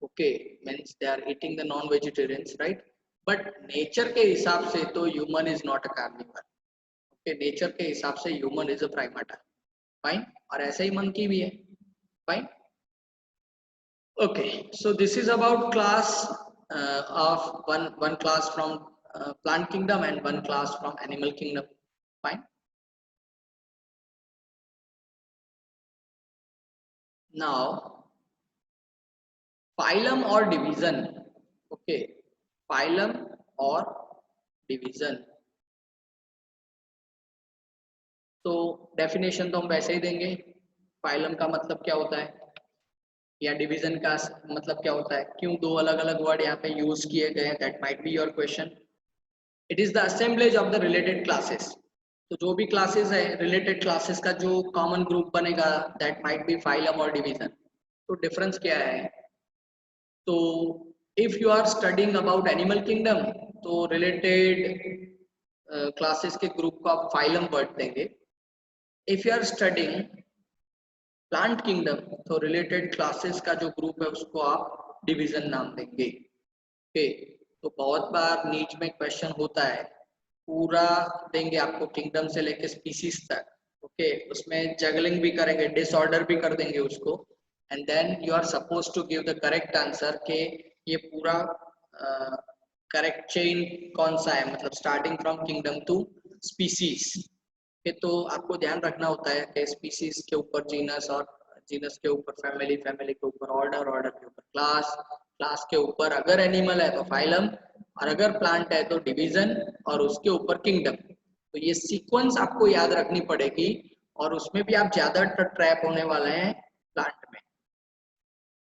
Speaker 1: okay, means they are eating the non-vegetarians, right? But nature के हिसाब से तो human is not a carnivore, okay, nature के हिसाब से human is a primata, fine, और ऐसे ही monkey भी है, fine, okay. So this is about class of one class from plant kingdom and one class from animal kingdom, fine. Now phylum or division, okay, phylum or division, तो definition तो हम वैसे ही देंगे। Phylum का मतलब क्या होता है या डिवीजन का मतलब क्या होता है, क्यों दो अलग अलग वर्ड यहाँ पे यूज किए गए हैं, that might be your question. It is the assemblage of the related classes, तो जो भी क्लासेस है रिलेटेड क्लासेस का जो कॉमन ग्रुप बनेगा दैट माइट बी फाइलम और डिवीजन। तो डिफरेंस क्या है, तो if you are studying about animal kingdom तो रिलेटेड क्लासेस के ग्रुप को आप फाइलम वर्ड देंगे। If you are studying plant kingdom तो रिलेटेड क्लासेस का जो ग्रुप है उसको आप डिवीजन नाम देंगे, ओके। तो बहुत बार नीच में क्वेश्चन होता है, पूरा देंगे आपको किंगडम से लेके स्पीसीज तक, ओके, उसमें जगलिंग भी करेंगे, डिसऑर्डर भी कर देंगे उसको, and then you are suppose to give the correct answer के ये पूरा करेक्ट चेन कौन सा है, मतलब starting from kingdom to species के। तो आपको ध्यान रखना होता है कि स्पीसीज के ऊपर जीनस, और जीनस के ऊपर फैमिली, फैमिली के ऊपर ऑर्डर, ऑर्डर के ऊपर क्लास, क्लास के ऊपर अगर एनिमल है तो फाइलम, और अगर प्लांट है तो डिवीजन, और उसके ऊपर किंगडम। तो ये सीक्वेंस आपको याद रखनी पड़ेगी, और उसमें भी आप ज्यादा ट्रैप होने वाले हैं प्लांट में,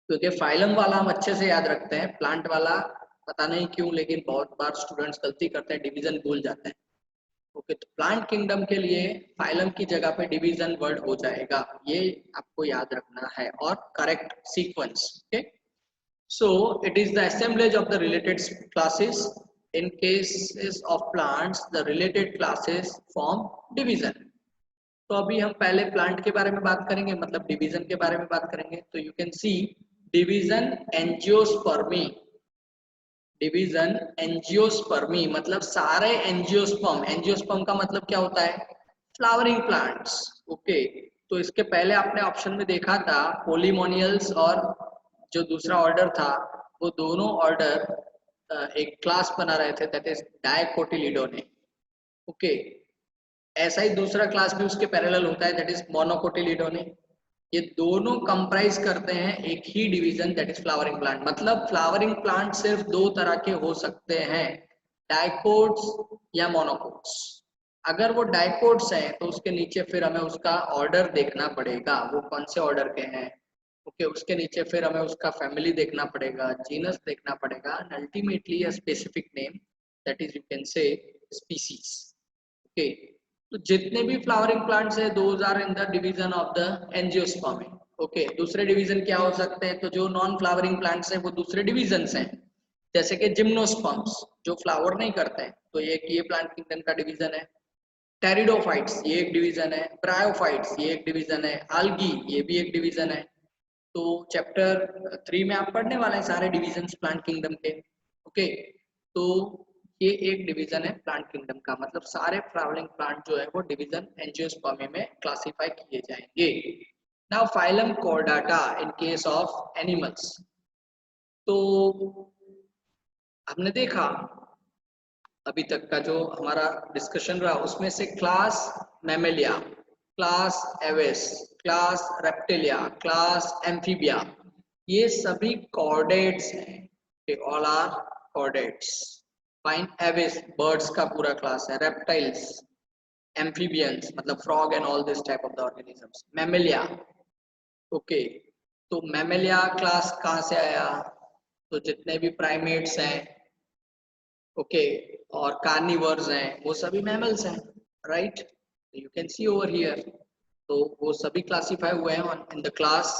Speaker 1: क्योंकि फाइलम वाला हम अच्छे से याद रखते हैं, प्लांट वाला पता नहीं क्यों लेकिन बहुत बार स्टूडेंट्स गलती करते हैं, डिवीजन भूल जाते हैं, ओके। तो प्लांट किंगडम के लिए फाइलम की जगह पे डिवीजन वर्ड हो जाएगा, ये आपको याद रखना है, और correct sequence, okay. So it is the assemblage of the related classes, in cases of plants the related classes form division. तो अभी हम पहले प्लांट के बारे में बात करेंगे, मतलब डिवीजन के बारे में बात करेंगे। तो you can C division angiospermae, division angiospermae, मतलब सारे एंजियोस्पर्म, एंजियोस्पर्म का मतलब क्या होता है, फ्लावरिंग प्लांट्स, ओके। तो इसके पहले आपने ऑप्शन में देखा था पोलीमोनियल्स, और जो दूसरा ऑर्डर था वो दोनों ऑर्डर एक क्लास बना रहे थे, दैट इज डायकोटिलिडोने, ओके। ऐसा ही दूसरा क्लास भी उसके पैरेलल होता है, दैट इज मोनोकोटिलिडोने। ये दोनों कंप्राइज करते हैं एक ही division, that is flowering plant. मतलब फ्लावरिंग प्लांट सिर्फ दो तरह के हो सकते हैं, डाइकोट्स या मोनोकोट्स। अगर वो डाइकोट्स हैं तो उसके नीचे फिर हमें उसका ऑर्डर देखना पड़ेगा, वो कौन से ऑर्डर के हैं, ओके। उसके नीचे फिर हमें उसका फैमिली देखना पड़ेगा, जीनस देखना पड़ेगा, and ultimately a specific name, that is you can say species, okay. तो जितने भी फ्लावरिंग प्लांट्स है those are in the division of the angiosperm, okay. दूसरे डिवीजन क्या हो सकते हैं, तो जो नॉन फ्लावरिंग प्लांट्स है वो दूसरे डिवीजन हैं, जैसे कि जिम्नोस्पर्म्स जो फ्लावर नहीं करते हैं, तो ये प्लांट किंगडम का डिवीजन है। टेरिडोफाइट्स ये एक डिवीजन है, ब्रायोफाइट्स ये एक डिवीजन है, आल्गी ये भी एक डिवीजन है। तो चैप्टर 3 में आप पढ़ने वाले हैं सारे डिविजन्स प्लांट किंगडम के, ओके। तो ये एक डिवीजन है प्लांट किंगडम का, मतलब सारे फ्लावरिंग प्लांट जो है वो डिवीजन एंजियोस्पर्मी में क्लासिफाई किए जाएंगे। Now phylum Chordata in case of animals, तो हमने देखा अभी तक का जो हमारा डिस्कशन रहा उसमें से class mammalia, class aves, class reptilia, class amphibia, ये सभी कॉर्डेट्स हैं, all are chordates. Fine. Aves birds का पूरा क्लास है, रेप्टाइल्स, एम्फीबियंस मतलब frog and all this type of the organisms, mammalia. Okay, तो मैमेलिया क्लास कहाँ से आया? तो जितने भी प्राइमेट्स हैं, ओके, और कार्निवर्स हैं, वो सभी मैमल्स हैं, right? You can see over here, तो वो सभी क्लासिफाई हुए हैं in the class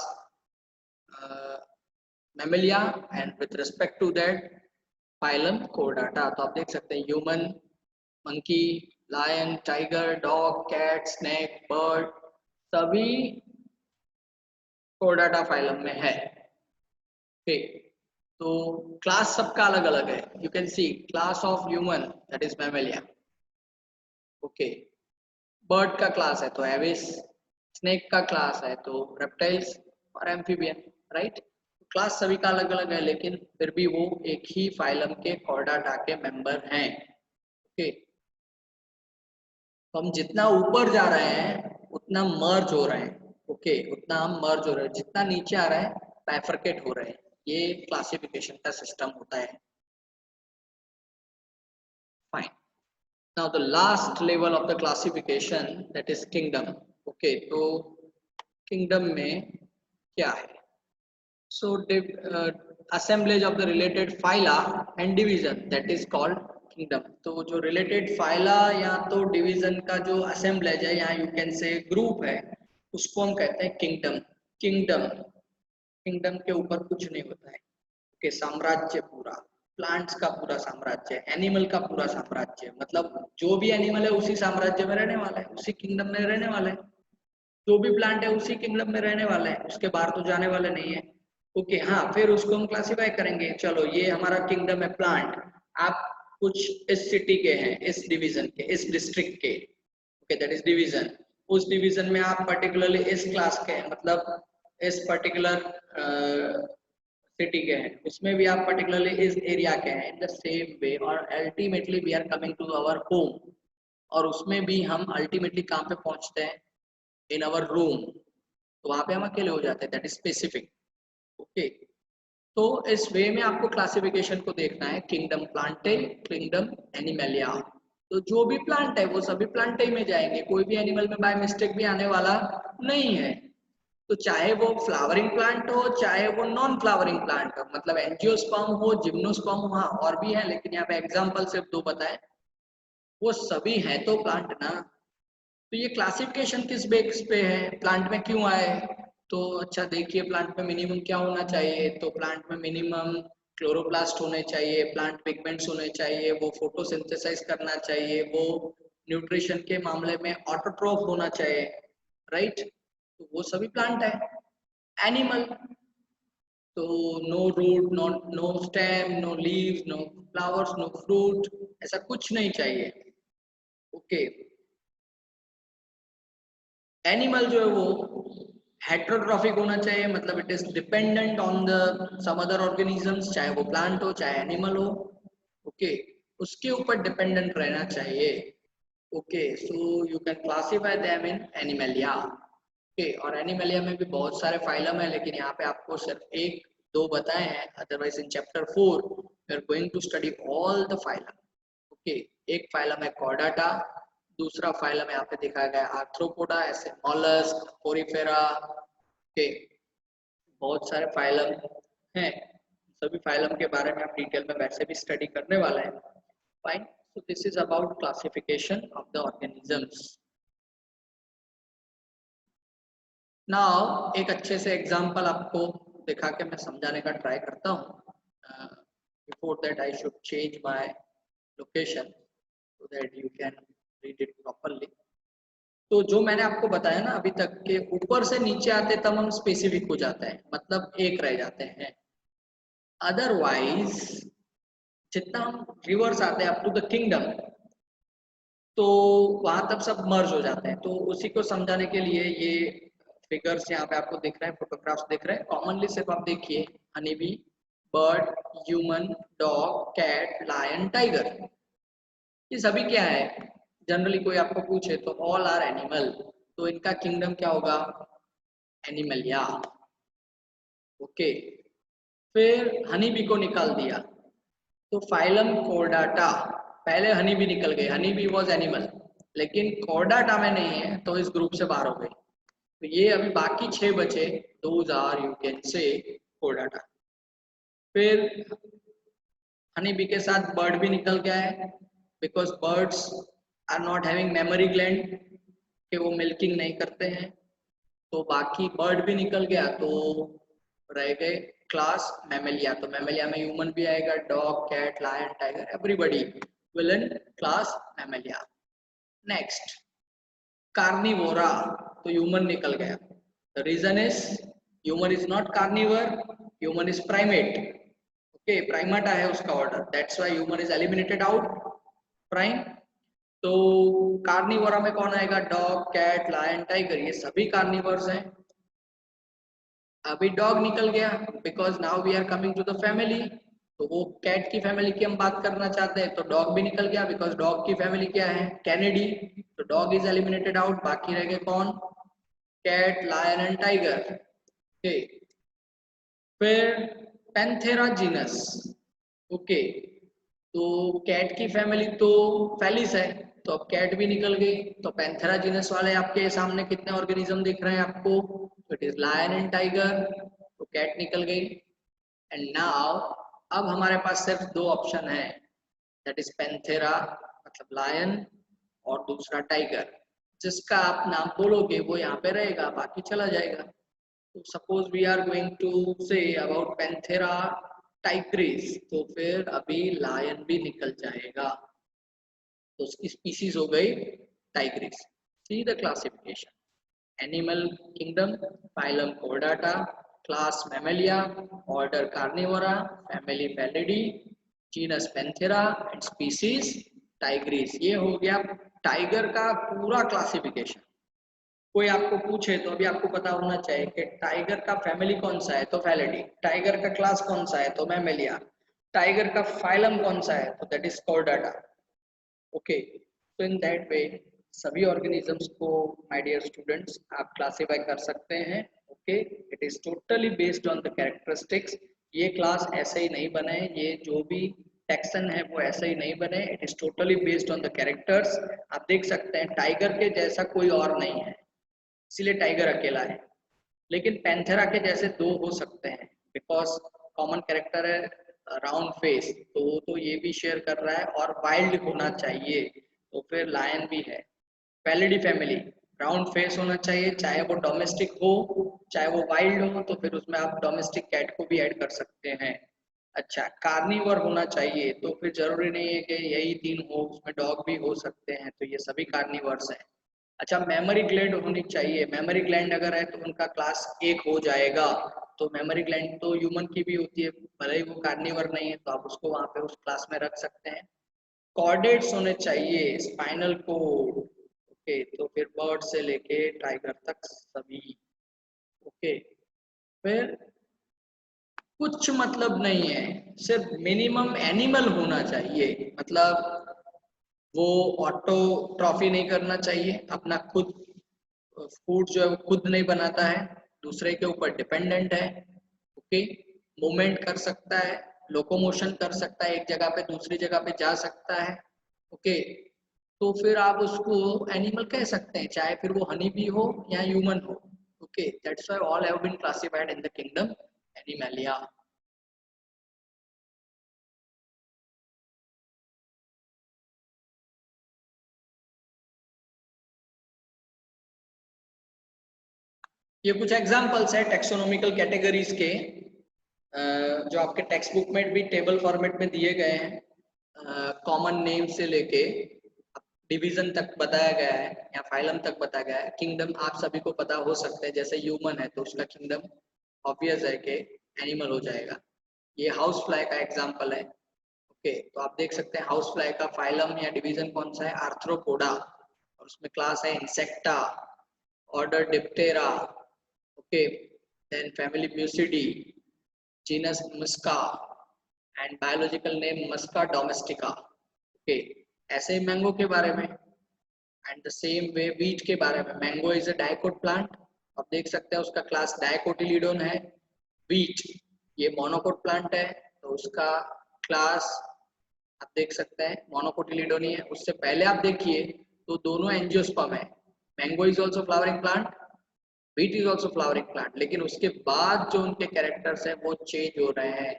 Speaker 1: mammalia, and with respect to that phylum chordata. तो आप देख सकते हैं human, monkey, lion, tiger, dog, cat, snake, bird, सभी कोर्डाटा फाइलम में है। ठीक, तो क्लास सबका अलग अलग है। You can C class of human, that is Mammalia. Okay, bird का क्लास है तो एविस, स्नेक का क्लास है तो रेप्टाइल्स, और एम्फीबियन, राइट? क्लास सभी का अलग अलग है, लेकिन फिर भी वो एक ही फाइलम के कॉर्डाटा के मेंबर हैं। ओके, तो हम जितना ऊपर जा रहे हैं उतना मर्ज हो रहे हैं। ओके, उतना हम मर्ज हो रहे हैं, जितना नीचे आ रहा है बाइफरकेट हो रहे हैं। ये क्लासिफिकेशन का सिस्टम होता है। Fine. Now the last level of the classification, that is kingdom. Okay, तो kingdom में क्या है? So assemblage of the related phyla and division, that is called kingdom. तो जो related phyla या तो division का जो assemblage है, यहाँ you can say group है, उसको हम कहते हैं kingdom. Kingdom, kingdom के ऊपर कुछ नहीं होता है, के साम्राज्य पूरा, प्लांट्स का पूरा साम्राज्य, एनिमल का पूरा साम्राज्य, मतलब जो भी एनिमल है उसी साम्राज्य में रहने वाला है, उसी किंगडम में रहने वाला है। जो भी प्लांट है उसी किंगडम में रहने वाला है, उसके बाहर तो जाने वाले नहीं है। ओके, हाँ, फिर उसको हम क्लासिफाई करेंगे। चलो, ये हमारा किंगडम है प्लांट, आप कुछ इस सिटी के हैं, इस डिवीजन के, इस डिस्ट्रिक्ट के, ओके, दैट इज डिवीजन। उस डिवीजन में आप पर्टिकुलरली इस क्लास के हैं, मतलब इस पर्टिकुलर सिटी के हैं, उसमें भी आप पर्टिकुलरली इस एरिया के हैं, इन द सेम वे, और ultimately we are coming to our home, और उसमें भी हम अल्टीमेटली कहाँ पे पहुंचते हैं? In our room. तो वहां पे हम अकेले हो जाते हैं, दैट इज स्पेसिफिक। ओके, तो इस वे में आपको क्लासिफिकेशन को देखना है, किंगडम प्लांटे, किंगडम एनिमलिया। तो जो भी प्लांट है वो सभी प्लांटे में जाएंगे, कोई भी एनिमल में बाय मिस्टेक भी आने वाला नहीं है। तो चाहे वो फ्लावरिंग प्लांट हो, चाहे वो नॉन फ्लावरिंग प्लांट हो, मतलब एंजियोस्पर्म हो, जिम्नोस्पर्म हो, हाँ और भी है, लेकिन यहाँ पे एग्जांपल सिर्फ दो बताए, वो सभी हैं तो प्लांट ना। तो ये क्लासिफिकेशन किस बेस पे है, प्लांट में क्यों आए? तो अच्छा देखिए, प्लांट में मिनिमम क्या होना चाहिए? तो प्लांट में मिनिमम क्लोरोप्लास्ट होने चाहिए, प्लांट पिगमेंट्स होने चाहिए, वो फोटोसिंथेसाइज करना चाहिए, वो न्यूट्रिशन के मामले में ऑटोट्रोफ होना चाहिए, राइट? तो वो सभी प्लांट है। एनिमल, तो no root, no stem, no leaves, no flowers, no fruit, ऐसा कुछ नहीं चाहिए। ओके, एनिमल जो है वो हेट्रोट्रॉफिक होना चाहिए, मतलब it is dependent on the some other organisms, चाहे वो प्लांट हो चाहे एनिमल हो। ओके, उसके ऊपर डिपेंडेंट रहना चाहिए। Okay, so you can classify them in Animalia. Okay, और एनिमलिया में भी बहुत सारे फाइलम है, लेकिन यहाँ पे आपको सिर्फ एक दो बताए हैं, otherwise in chapter 4 we are going to study all the phylum. Okay, एक फाइलम है कॉर्डाटा, दूसरा फाइलम यहाँ पे दिखाया गया आर्थ्रोपोडा, ऐसे मॉलस्क, पोरिफेरा। ओके, बहुत सारे फाइलम हैं, सभी फाइलम के बारे में आप डिटेल में वैसे भी स्टडी करने वाले हैं। Fine, so this is about classification of the organisms. Now एक अच्छे से एग्जांपल आपको दिखा के मैं समझाने का ट्राई करता हूँ। Before that I should change my location so that you can read it properly. तो जो मैंने आपको बताया ना अभी तक के, ऊपर से नीचे आते तब हम स्पेसिफिक हो जाते हैं, मतलब एक रह जाते हैं। अदरवाइज जितना हम रिवर्स आते हैं अप टू द किंगडम, तो वहां तब सब मर्ज हो जाते हैं। तो उसी को समझाने के लिए ये फिगर्स यहाँ पे आपको दिख रहे हैं, फोटोग्राफ्स दिख रहे हैं। कॉमनली सिर्फ आप देखिए, honey bee, bird, human, dog, cat, lion, tiger. ये सभी क्या है, जनरली कोई आपको पूछे तो ऑल आर एनिमल, तो इनका किंगडम क्या होगा, एनिमलिया। ओके, फिर हनी बी को निकाल दिया तो फाइलम कोर्डाटा, पहले हनी बी निकल गए, हनी बी वॉज एनिमल, लेकिन कोर्डाटा में नहीं है तो इस ग्रुप से बाहर हो गए। तो ये अभी बाकी 6 बचे, दोज आर यू कैन से कोर्डाटा। फिर हनी बी के साथ बर्ड भी निकल गया है, because birds are not having memory gland, कि वो मिल्किंग नहीं करते हैं। तो बाकी बर्ड भी निकल गया, तो रह गए क्लास मैमेलिया। तो मैमेलिया में ह्यूमन भी आएगा, dog, cat, lion, tiger, everybody will in class mammalia. Next carnivora, तो ह्यूमन निकल गया। The reason is human is not carnivore, human is primate. Okay, primata है उसका order, that's why human is eliminated out, prime. तो carnivora में कौन आएगा, dog, cat, lion, tiger, ये सभी कार्निवर्स हैं। अभी डॉग निकल गया, because now we are coming to the family. तो वो कैट की फैमिली की हम बात करना चाहते हैं, तो डॉग भी निकल गया, बिकॉज डॉग की फैमिली क्या है, कैनिडी। तो डॉग इज एलिमिनेटेड आउट, बाकी रह गए कौन, cat, lion and tiger. Okay, फिर पैंथेरा जीनस। ओके, तो कैट की फैमिली तो फेलिस है, तो अब कैट भी निकल गई। तो पैंथेरा जीनस वाले आपके सामने कितने ऑर्गेनिज्म दिख रहे हैं आपको, it is lion and tiger, तो कैट निकल गई। एंड नाउ अब हमारे पास सिर्फ 2 ऑप्शन है, दैट इज पैंथेरा मतलब लायन, और दूसरा टाइगर। जिसका आप नाम बोलोगे वो यहाँ पे रहेगा, बाकी चला जाएगा। तो suppose we are going to say about panthera tigris, तो फिर अभी लायन भी निकल जाएगा, तो उसकी स्पीसीज हो गई tigris. See the classification, animal kingdom, phylum chordata, class mammalia, order carnivora, family felidae, genus panthera and species tigris. ये हो गया टाइगर का पूरा क्लासिफिकेशन। कोई आपको पूछे तो अभी आपको पता होना चाहिए कि टाइगर का फैमिली कौन सा है, तो फैलिडी। टाइगर का क्लास कौन सा है, तो मैमेलिया। टाइगर का फाइलम कौन सा है, तो दैट इज कॉर्डाटा। ओके, तो इन दैट वे सभी ऑर्गेनिजम्स को माय डियर स्टूडेंट्स आप क्लासिफाई कर सकते हैं। Okay, it is totally based on the characteristics. ये क्लास ऐसे ही नहीं बने, ये जो भी टेक्सन है वो ऐसे ही नहीं बने, it is totally based on the characters. आप देख सकते हैं टाइगर के जैसा कोई और नहीं है, इसीलिए टाइगर अकेला है। लेकिन पैंथेरा के जैसे 2 हो सकते हैं, बिकॉज कॉमन कैरेक्टर है राउंड फेस, तो वो तो ये भी शेयर कर रहा है, और वाइल्ड होना चाहिए, तो फिर लायन भी है। पैलिडी फैमिली, राउंड फेस होना चाहिए, चाहे वो डोमेस्टिक हो चाहे वो वाइल्ड हो, तो फिर उसमें आप डोमेस्टिक कैट को भी ऐड कर सकते हैं। अच्छा, कार्निवर होना चाहिए, तो फिर जरूरी नहीं है कि यही 3 हो, उसमें डॉग भी हो सकते हैं, तो ये सभी कार्निवर्स हैं। अच्छा, मेमोरी ग्लैंड होनी चाहिए, मेमोरी ग्लैंड अगर है तो उनका क्लास 1 हो जाएगा। तो मेमोरी ग्लैंड तो ह्यूमन की भी होती है, भले ही वो कार्निवर नहीं है, तो आप उसको वहां पे उस क्लास में रख सकते हैं। कॉर्डेट्स होने चाहिए, स्पाइनल कोड। ओके, तो फिर बर्ड से लेके टाइगर तक सभी। ओके, फिर कुछ मतलब नहीं है, सिर्फ मिनिमम एनिमल होना चाहिए, मतलब वो ऑटो ट्रॉफी नहीं करना चाहिए, अपना खुद फूड जो है वो खुद नहीं बनाता है, दूसरे के ऊपर डिपेंडेंट है। ओके, मूवमेंट कर सकता है, लोकोमोशन कर सकता है, एक जगह पे दूसरी जगह पे जा सकता है। ओके, तो फिर आप उसको एनिमल कह सकते हैं, चाहे फिर वो हनी बी हो या ह्यूमन हो। Okay, that's why all have been classified in the kingdom animalia. ये कुछ एग्जांपल्स है टेक्सोनॉमिकल कैटेगरीज के, जो आपके टेक्स्ट बुक में भी टेबल फॉर्मेट में दिए गए हैं। कॉमन नेम से लेके डिवीजन तक बताया गया है, या फाइलम तक बताया गया है। किंगडम आप सभी को पता हो सकते हैं, जैसे ह्यूमन है तो उसका किंगडम ऑब्वियस है कि एनिमल हो जाएगा। ये हाउस फ्लाई का एग्जांपल है। ओके, तो आप देख सकते हैं हाउस फ्लाई का फाइलम या डिवीजन कौन सा है, आर्थ्रोपोडा, और उसमें क्लास है insecta, order diptera. Okay, then family muscidae, genus Musca, and biological name Musca domestica. Okay, ऐसे ही मैंगो के बारे में, and the same way wheat के बारे में। Mango is a dicot plant, आप देख सकते हैं उसका क्लास डाइकोटिलीडोन है। वीट ये मोनोकोट प्लांट है, तो उसका क्लास आप देख सकते हैं मोनोकोटिलीडोन ही है। उससे पहले आप देखिए तो दोनों एंजियोस्पर्म है। Mango is also flowering plant, wheat is also flowering plant, लेकिन उसके बाद जो उनके कैरेक्टर्स हैं वो चेंज हो रहे हैं,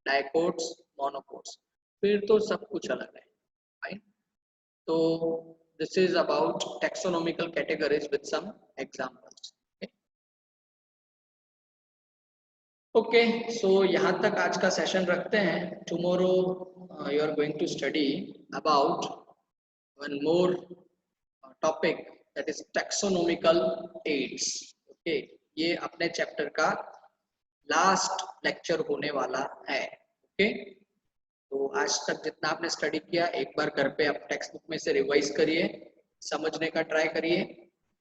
Speaker 1: डाइकोट्स मोनोकोट्स, फिर तो सब कुछ अलग है, राइट। तो this is about taxonomical categories with some examples. Okay, so यहाँ तक आज का सेशन रखते हैं। Tomorrow you are going to study about one more topic, that is taxonomical aids. Okay, ये अपने चैप्टर का लास्ट लेक्चर होने वाला है। ओके, तो आज तक जितना आपने स्टडी किया एक बार घर पे आप टेक्स्ट बुक में से रिवाइज करिए, समझने का ट्राई करिए।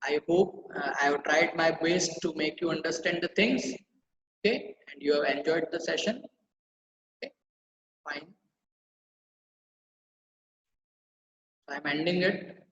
Speaker 1: I hope I have tried my best to make you understand the things, okay, and you have enjoyed the session. Okay, fine, I am ending it.